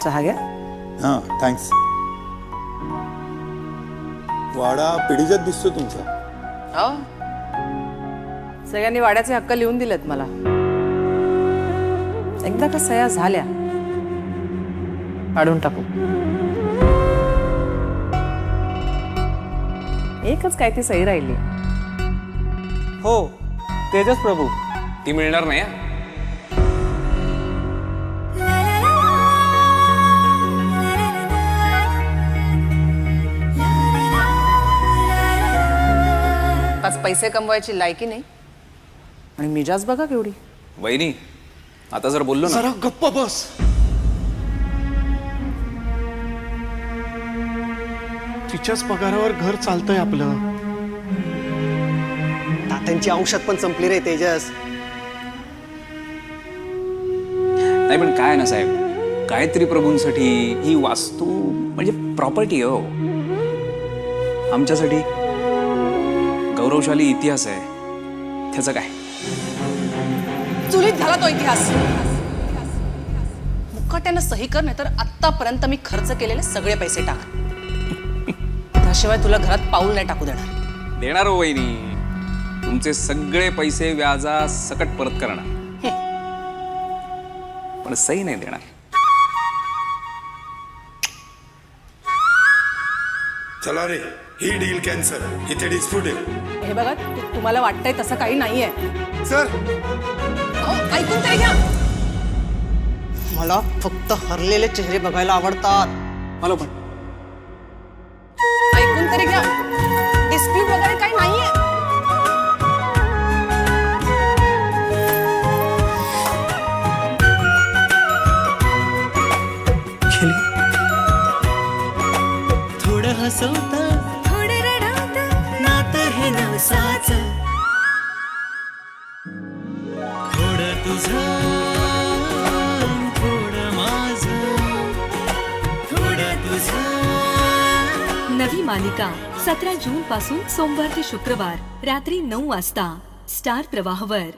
चहा घ्या. हां थँक्स. वाडा पिढीजात दिसतो तुमचा. हो, सगळ्यांनी वाड्याचे हक्क लिहून दिलेत मला. एकदा का सह्या झाल्या काढून टाकू. एकच काय ती सही राहिली. हो तेजस प्रभू. ती मिळणार नाही. आज पैसे कमवायची लायकी नाही आणि मिजाज बघा केवढी. वहिनी आता जर बोललो ना. जरा गप्प बस. तिच्याच पगारावर घर चालतंय आपलं. तात्यांची औषध पण संपली रे तेजस. नाही पण काय ना साहेब, गायत्री प्रभूंसाठी ही वास्तू म्हणजे प्रॉपर्टी हो. आमच्यासाठी गौरवशाली इतिहास आहे. त्याचं काय चुलीत झाला तो इतिहास. मुकाट्यानं सही कर, नाही तर आतापर्यंत मी खर्च केलेले सगळे पैसे टाक. त्याशिवाय तुला घरात पाऊल नाही टाकू देणार. देणार हो वहिनी. तुमचे सगळे पैसे व्याजा सकट परत करणार, पण सही नाही देणार. चला रे, ही डील कॅन्सल. इथे डिस्प्यूट आहे. हे बघा, तुम्हाला वाटतंय तसं काही नाहीये. सर ऐकून तरी घ्या. मला फक्त हरलेले चेहरे बघायला आवडतात. मला पण ऐकून तरी घ्या. डिस्प्यूट वगैरे काही नाहीये. थोडं हसवतं थोडं रडवतं नातं हे नवसाचं. थोडं तुझं थोडं माझं थोडं तुझं. नवी मालिका 17 जून पासून सोमवार ते शुक्रवार रात्री 9 वाजता स्टार प्रवाहवर.